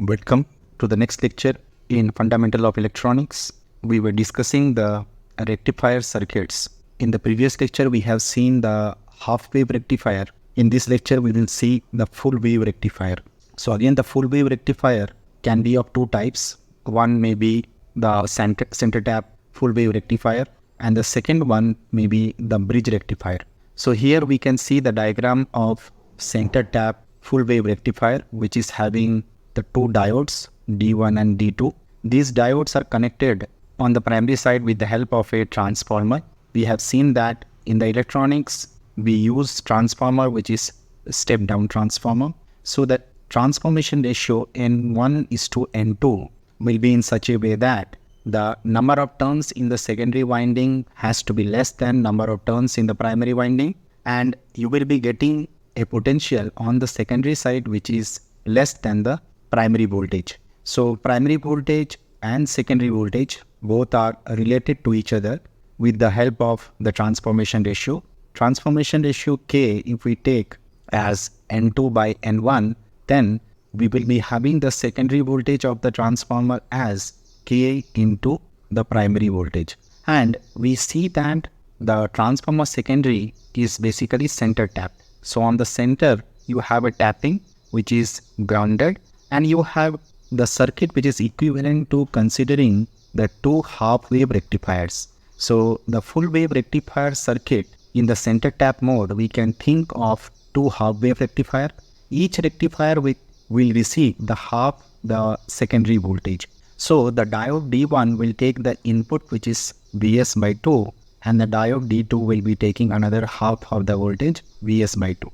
Welcome to the next lecture in Fundamental of Electronics. We were discussing the rectifier circuits. In the previous lecture, we have seen the half-wave rectifier. In this lecture, we will see the full-wave rectifier. So again, the full-wave rectifier can be of two types. One may be the center tap full-wave rectifier, and the second one may be the bridge rectifier. So here we can see the diagram of center tap full-wave rectifier, which is having the two diodes D1 and D2. These diodes are connected on the primary side with the help of a transformer. We have seen that in the electronics, we use transformer, which is a step-down transformer. So the transformation ratio N1:N2 will be in such a way that the number of turns in the secondary winding has to be less than number of turns in the primary winding, and you will be getting a potential on the secondary side which is less than the primary voltage. So primary voltage and secondary voltage both are related to each other with the help of the transformation ratio. Transformation ratio K, if we take as N2/N1, then we will be having the secondary voltage of the transformer as K into the primary voltage. And we see that the transformer secondary is basically center tapped. So on the center, you have a tapping which is grounded, and you have the circuit which is equivalent to considering the two half-wave rectifiers. So the full-wave rectifier circuit in the center tap mode, we can think of two half-wave rectifier. Each rectifier will receive the half the secondary voltage. So the diode D1 will take the input which is Vs/2, and the diode D2 will be taking another half of the voltage Vs/2.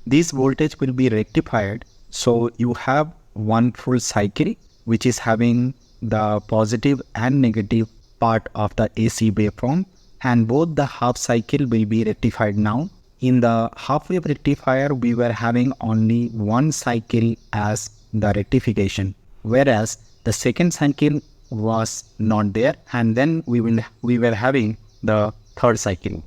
This voltage will be rectified. So you have one full cycle which is having the positive and negative part of the AC waveform, and both the half cycle will be rectified now. In the half-wave rectifier, we were having only one cycle as the rectification, whereas the second cycle was not there, and then we were having the third cycle.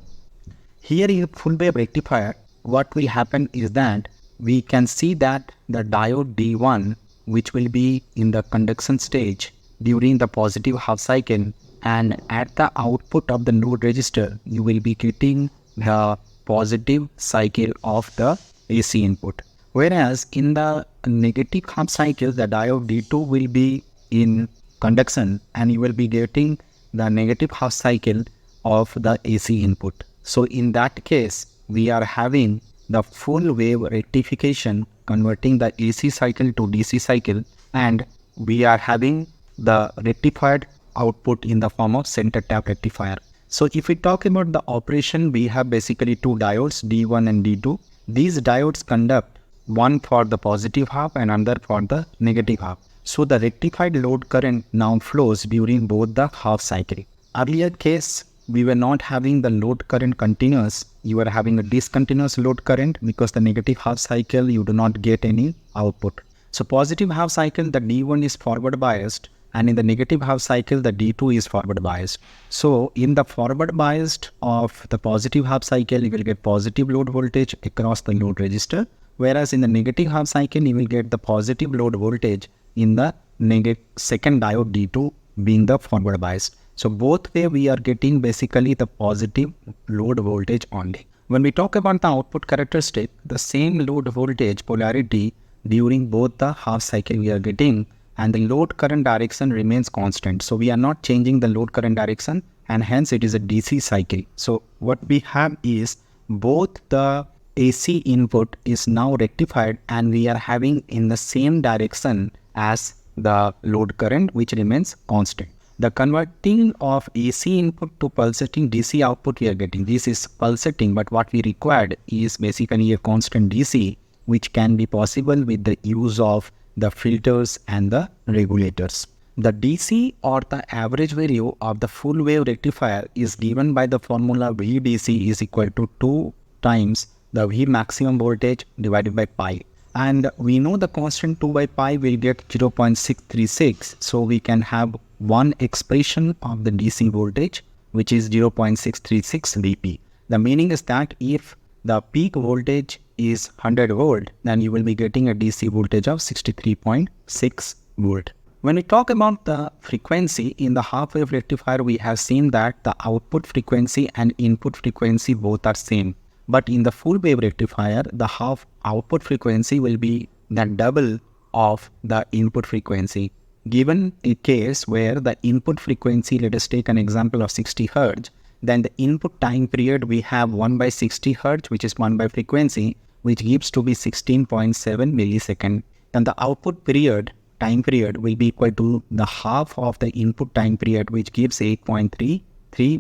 Here in full-wave rectifier, what will happen is that we can see that the diode D1, which will be in the conduction stage during the positive half cycle, and at the output of the load resistor, you will be getting the positive cycle of the AC input. Whereas in the negative half cycle, the diode D2 will be in conduction, and you will be getting the negative half cycle of the AC input. So in that case, we are having the full wave rectification converting the AC cycle to DC cycle, and we are having the rectified output in the form of center tap rectifier. So if we talk about the operation, we have basically two diodes D1 and D2. These diodes conduct one for the positive half and another for the negative half. So the rectified load current now flows during both the half cycle. Earlier case, we were not having the load current continuous. You are having a discontinuous load current because the negative half cycle you do not get any output. So positive half cycle, the D1 is forward biased, and in the negative half cycle, the D2 is forward biased. So in the forward biased of the positive half cycle, you will get positive load voltage across the load resistor, whereas in the negative half cycle, you will get the positive load voltage in the second diode D2 being the forward biased. So both way we are getting basically the positive load voltage only. When we talk about the output characteristic, the same load voltage polarity during both the half cycle we are getting, and the load current direction remains constant. So we are not changing the load current direction, and hence it is a DC cycle. So what we have is both the AC input is now rectified, and we are having in the same direction as the load current, which remains constant. The converting of AC input to pulsating DC output we are getting. This is pulsating, but what we required is basically a constant DC, which can be possible with the use of the filters and the regulators. The DC, or the average value of the full wave rectifier, is given by the formula VDC is equal to 2 times the V maximum voltage divided by pi. And we know the constant 2/pi will get 0.636. So we can have one expression of the DC voltage, which is 0.636 Vp. The meaning is that if the peak voltage is 100 volt, then you will be getting a DC voltage of 63.6 volt. When we talk about the frequency in the half-wave rectifier, we have seen that the output frequency and input frequency both are same. But in the full-wave rectifier, the half output frequency will be the double of the input frequency. Given a case where the input frequency, let us take an example of 60 Hz, then the input time period we have 1 by 60 Hz, which is 1 by frequency, which gives to be 16.7 millisecond. And the output period, time period, will be equal to the half of the input time period, which gives 8.33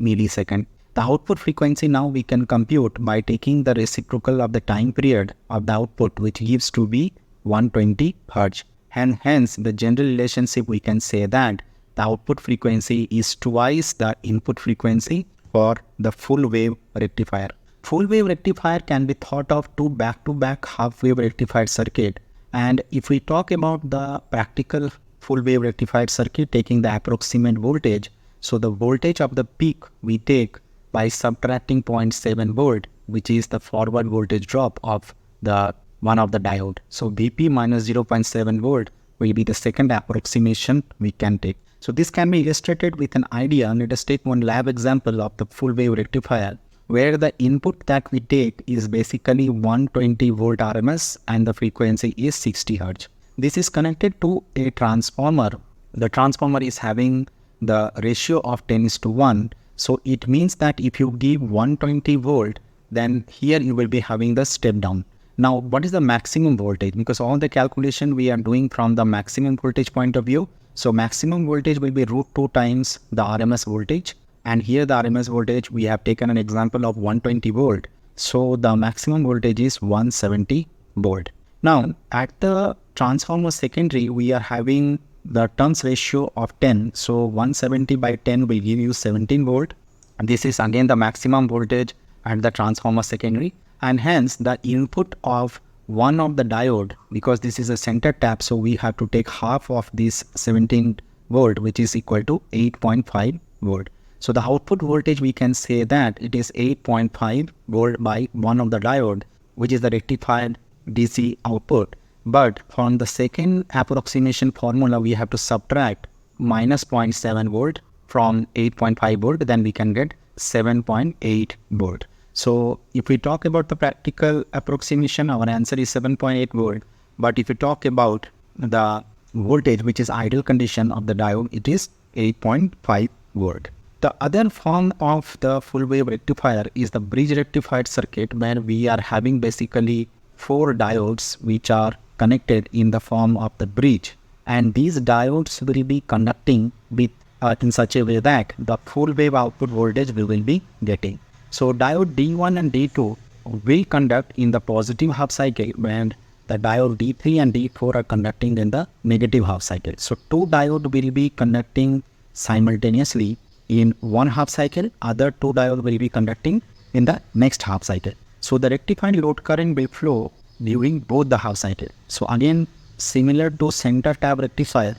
millisecond. The output frequency now we can compute by taking the reciprocal of the time period of the output, which gives to be 120 Hz. And hence, the general relationship we can say that the output frequency is twice the input frequency for the full wave rectifier. Full wave rectifier can be thought of two back-to-back half-wave rectifier circuit. And if we talk about the practical full wave rectifier circuit taking the approximate voltage, so the voltage of the peak we take by subtracting 0.7 volt, which is the forward voltage drop of the one of the diode. So Vp minus 0.7 volt will be the second approximation we can take. So this can be illustrated with an idea. Let us take one lab example of the full wave rectifier, where the input that we take is basically 120 volt RMS and the frequency is 60 Hz. This is connected to a transformer. The transformer is having the ratio of 10:1. So it means that if you give 120 volt, then here you will be having the step down. Now, what is the maximum voltage? Because all the calculation we are doing from the maximum voltage point of view. So maximum voltage will be root 2 times the RMS voltage. And here the RMS voltage, we have taken an example of 120 volt. So the maximum voltage is 170 volt. Now, at the transformer secondary, we are having the turns ratio of 10. So 170 by 10 will give you 17 volt. And this is again the maximum voltage at the transformer secondary. And hence the input of one of the diode, because this is a center tap, so we have to take half of this 17 volt, which is equal to 8.5 volt. So the output voltage, we can say that it is 8.5 volt by one of the diode, which is the rectified DC output. But from the second approximation formula, we have to subtract minus 0.7 volt from 8.5 volt, then we can get 7.8 volt. So if we talk about the practical approximation, our answer is 7.8 volt. But if we talk about the voltage, which is ideal condition of the diode, it is 8.5 volt. The other form of the full wave rectifier is the bridge rectified circuit, where we are having basically 4 diodes which are connected in the form of the bridge. And these diodes will be conducting with in such a way that the full wave output voltage we will be getting. So diode D1 and D2 will conduct in the positive half cycle, when the diode D3 and D4 are conducting in the negative half cycle. So 2 diodes will be conducting simultaneously in one half cycle, other 2 diodes will be conducting in the next half cycle. So the rectified load current will flow during both the half cycle. So again, similar to center tap rectifier,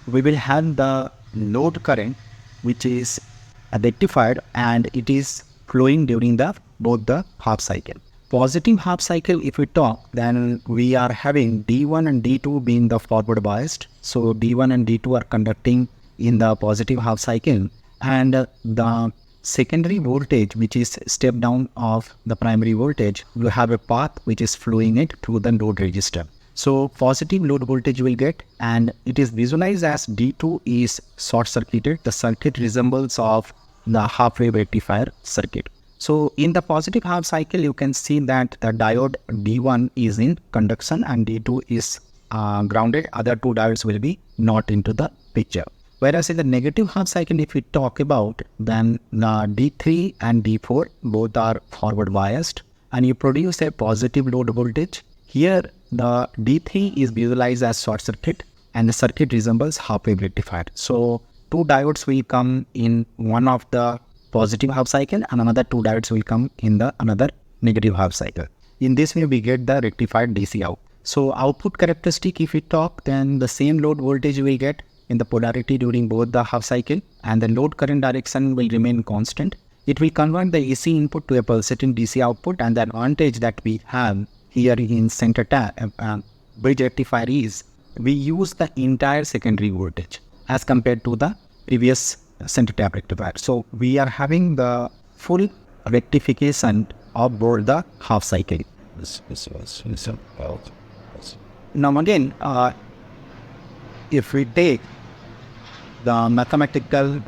we will have the load current which is rectified and it is flowing during both the half cycle. Positive half cycle, if we talk, then we are having D1 and D2 being the forward biased. So D1 and D2 are conducting in the positive half cycle, and the secondary voltage, which is step down of the primary voltage, will have a path which is flowing it through the load resistor. So positive load voltage will get, and it is visualized as D2 is short circuited. The circuit resembles of the half wave rectifier circuit. So in the positive half cycle, you can see that the diode D1 is in conduction and D2 is grounded. Other 2 diodes will be not into the picture. Whereas in the negative half cycle, if we talk about, then D3 and D4 both are forward biased, and you produce a positive load voltage. Here the D3 is visualized as short circuit and the circuit resembles half wave rectifier. So 2 diodes will come in one of the positive half cycle and another 2 diodes will come in the another negative half cycle. In this way we get the rectified DC out. So output characteristic, if we talk, then the same load voltage we will get in the polarity during both the half cycle, and the load current direction will remain constant. It will convert the AC input to a pulsating DC output, and the advantage that we have here in center tap bridge rectifier is we use the entire secondary voltage as compared to the previous center tap rectifier. So we are having the full rectification of both the half cycle. Now again, if we take the mathematical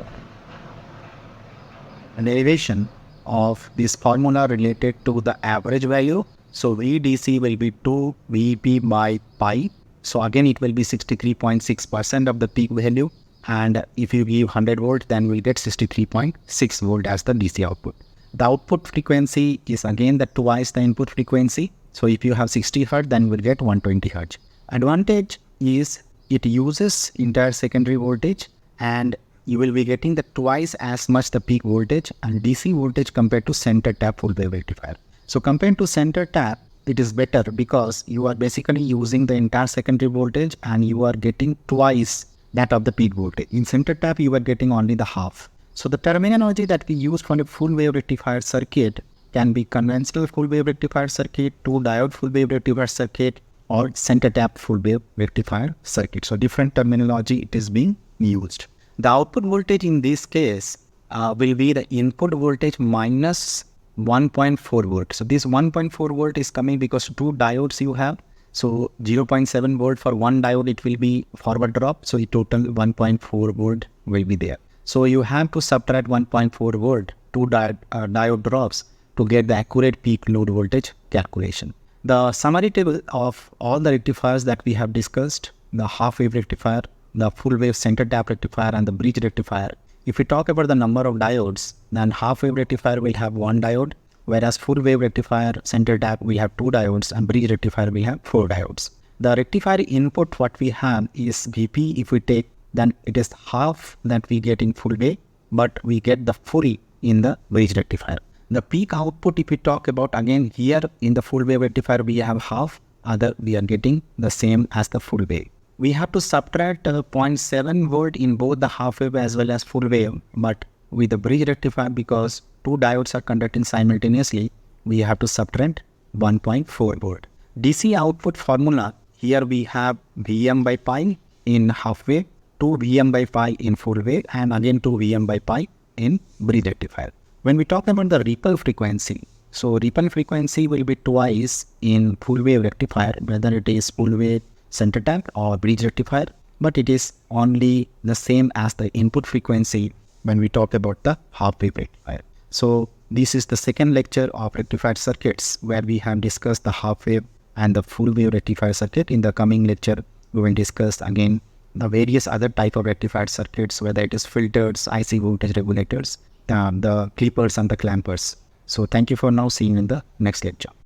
derivation of this formula related to the average value, so VDC will be 2 VP by pi. So again, it will be 63.6% of the peak value. And if you give 100 volt, then we'll get 63.6 volt as the DC output. The output frequency is again the twice the input frequency. So if you have 60 Hz, then we'll get 120 Hz. Advantage is it uses entire secondary voltage, and you will be getting the twice as much the peak voltage and DC voltage compared to center tap full wave rectifier. So compared to center tap, it is better because you are basically using the entire secondary voltage and you are getting twice that of the peak voltage. In center tap, you are getting only the half. So the terminology that we use for a full wave rectifier circuit can be conventional full wave rectifier circuit, two diode full wave rectifier circuit, or center tap full wave rectifier circuit. So different terminology it is being used. The output voltage in this case will be the input voltage minus 1.4 volt. So this 1.4 volt is coming because two diodes you have. So 0.7 volt for one diode, it will be forward drop. So total 1.4 volt will be there. So you have to subtract 1.4 volt, two diode drops to get the accurate peak load voltage calculation. The summary table of all the rectifiers that we have discussed, the half wave rectifier, the full wave center tap rectifier, and the bridge rectifier. If we talk about the number of diodes, then half wave rectifier will have one diode, whereas full wave rectifier, center tap, we have two diodes, and bridge rectifier, we have 4 diodes. The rectifier input, what we have is Vp. If we take, then it is half that we get in full wave, but we get the full in the bridge rectifier. The peak output, if we talk about, again here in the full wave rectifier, we have half, other we are getting the same as the full wave. We have to subtract 0.7 volt in both the half wave as well as full wave, but with the bridge rectifier, because two diodes are conducting simultaneously, we have to subtract 1.4 volt. DC output formula, here we have Vm by pi in half wave, 2 Vm by pi in full wave, and again 2 Vm by pi in bridge rectifier. When we talk about the ripple frequency, so ripple frequency will be twice in full wave rectifier, whether it is full wave center tap or bridge rectifier, but it is only the same as the input frequency when we talk about the half wave rectifier. So this is the second lecture of rectified circuits, where we have discussed the half wave and the full wave rectifier circuit. In the coming lecture, we will discuss again the various other type of rectified circuits, whether it is filters, IC voltage regulators, the clippers and the clampers. So thank you for now. See you in the next lecture.